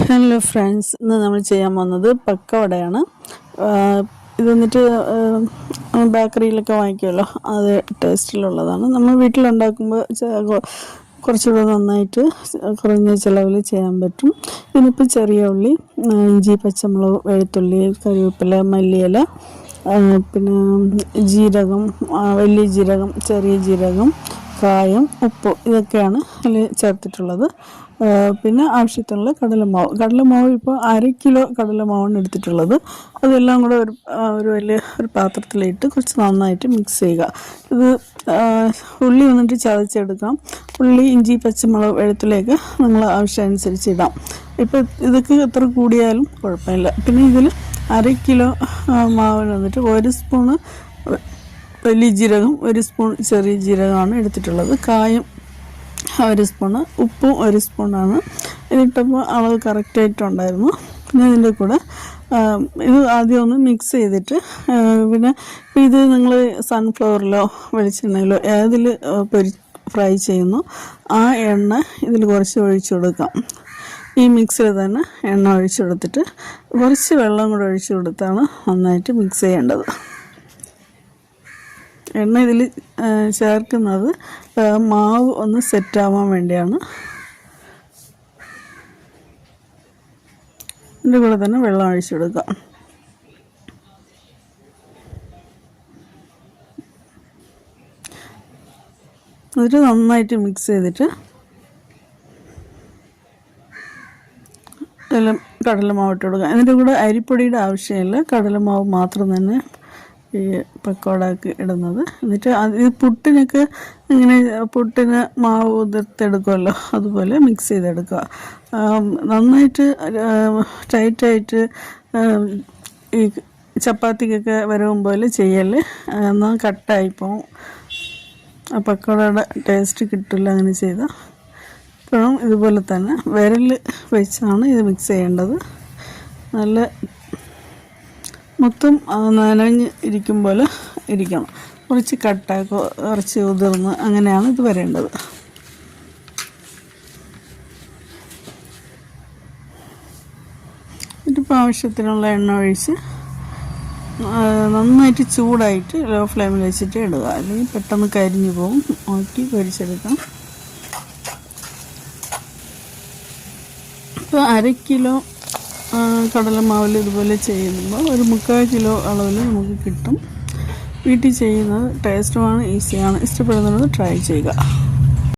Hello friends, ഇന്ന് നമ്മൾ ചെയ്യാൻ പോകുന്നത് പക്കവടയാണ്. ഇത് വന്നിട്ട് ബേക്കറിയിലൊക്കെ വാങ്ങിക്കുമല്ലോ, അത് ടേസ്റ്റിലുള്ളതാണ്. നമ്മൾ വീട്ടിലുണ്ടാക്കുമ്പോൾ കുറച്ചുകൂടെ നന്നായിട്ട് കുറഞ്ഞ ചിലവിൽ ചെയ്യാൻ പറ്റും. ഇതിനിപ്പോൾ ചെറിയ ഉള്ളി, ഇഞ്ചി, പച്ചമുളക്, വെളുത്തുള്ളി, കറിവേപ്പില, മല്ലിയില, പിന്നെ ജീരകം, വലിയ ജീരകം, ചെറിയ ജീരകം, കായം, ഉപ്പ്, ഇതൊക്കെയാണ് അതിൽ ചേർത്തിട്ടുള്ളത്. പിന്നെ ആവശ്യത്തിനുള്ള കടലമാവ് ഇപ്പോൾ 1/2 കിലോ കടലമാവാണ് എടുത്തിട്ടുള്ളത്. അതെല്ലാം കൂടെ ഒരു വലിയ പാത്രത്തിലിട്ട് കുറച്ച് നന്നായിട്ട് മിക്സ് ചെയ്യുക. ഇത് ഉള്ളി വന്നിട്ട് ചതച്ചെടുക്കാം. ഉള്ളി, ഇഞ്ചി, പച്ചമുളക്, വെളുത്തുള്ളിയൊക്കെ നിങ്ങൾ ആവശ്യമനുസരിച്ച് ഇടാം. ഇപ്പോൾ ഇതൊക്കെ എത്ര കൂടിയാലും കുഴപ്പമില്ല. പിന്നെ ഇതിൽ 1/2 കിലോ മാവിന് വന്നിട്ട് 1 സ്പൂണ് വലിയ ജീരകം, 1 സ്പൂൺ ചെറിയ ജീരകമാണ് എടുത്തിട്ടുള്ളത്. കായം 1 സ്പൂണ്, ഉപ്പും 1 സ്പൂണാണ്. ഇതിട്ടപ്പോൾ അളവ് കറക്റ്റായിട്ടുണ്ടായിരുന്നു. പിന്നെ ഇതിൻ്റെ കൂടെ ഇത് ആദ്യം ഒന്ന് മിക്സ് ചെയ്തിട്ട്, പിന്നെ ഇത് നിങ്ങൾ സൺഫ്ലവറിലോ വെളിച്ചെണ്ണയിലോ ഏതിൽ ഫ്രൈ ചെയ്യുന്നു ആ എണ്ണ ഇതിൽ കുറച്ച് ഒഴിച്ചു കൊടുക്കാം. ഈ മിക്സിൽ തന്നെ എണ്ണ ഒഴിച്ചു കൊടുത്തിട്ട് കുറച്ച് വെള്ളം കൂടെ ഒഴിച്ചു കൊടുത്താണ് നന്നായിട്ട് മിക്സ് ചെയ്യേണ്ടത്. എണ്ണ ഇതിൽ ചേർക്കുന്നത് മാവ് ഒന്ന് സെറ്റാവാൻ വേണ്ടിയാണ്. ഇതിൻ്റെ കൂടെ തന്നെ വെള്ളം ഒഴിച്ചു കൊടുക്കാം. എന്നിട്ട് നന്നായിട്ട് മിക്സ് ചെയ്തിട്ട് എല്ലാം കടലമാവ് ഇട്ട് കൊടുക്കാം. ഇതിൻ്റെ കൂടെ അരിപ്പൊടിയുടെ ആവശ്യമില്ല, കടലമാവ് മാത്രം തന്നെ ഈ പക്കോടക്ക് ഇടുന്നത്. എന്നിട്ട് ഇത് പുട്ടിനൊക്കെ ഇങ്ങനെ പുട്ടിന് മാവ് ഉതിർത്തെടുക്കുമല്ലോ, അതുപോലെ മിക്സ് ചെയ്തെടുക്കുക. നന്നായിട്ട് ടൈറ്റായിട്ട് ഈ ചപ്പാത്തിക്കൊക്കെ വരവും പോലെ ചെയ്യല്, എന്നാൽ കട്ടായിപ്പോവും, പക്കോടയുടെ ടേസ്റ്റ് കിട്ടില്ല അങ്ങനെ ചെയ്താൽ. ഇപ്പോഴും ഇതുപോലെ തന്നെ വിരൽ വെച്ചാണ് ഇത് മിക്സ് ചെയ്യേണ്ടത്. നല്ല മൊത്തം നനഞ്ഞ് ഇരിക്കും പോലെ ഇരിക്കണം. കുറച്ച് കട്ടാക്കോ കുറച്ച് ഉതിർന്ന് അങ്ങനെയാണ് ഇത് വരേണ്ടത്. ഇതിപ്പോൾ ആവശ്യത്തിനുള്ള എണ്ണ ഒഴിച്ച് നന്നായിട്ട് ചൂടായിട്ട് ലോ ഫ്ലെയിമിൽ വെച്ചിട്ട് ഇടുക, അല്ലെങ്കിൽ പെട്ടെന്ന് കരിഞ്ഞു പോകും. നോക്കി പൊരിച്ചെടുക്കാം. ഇപ്പോൾ 1/2 കിലോ കടലമാവിൽ ഇതുപോലെ ചെയ്യുമ്പോൾ 1/4 കിലോ അളവിൽ നമുക്ക് കിട്ടും. വീട്ടിൽ ചെയ്യുന്നത് ടേസ്റ്റുമാണ്, ഈസിയാണ്. ഇഷ്ടപ്പെടുന്നത് ട്രൈ ചെയ്യുക.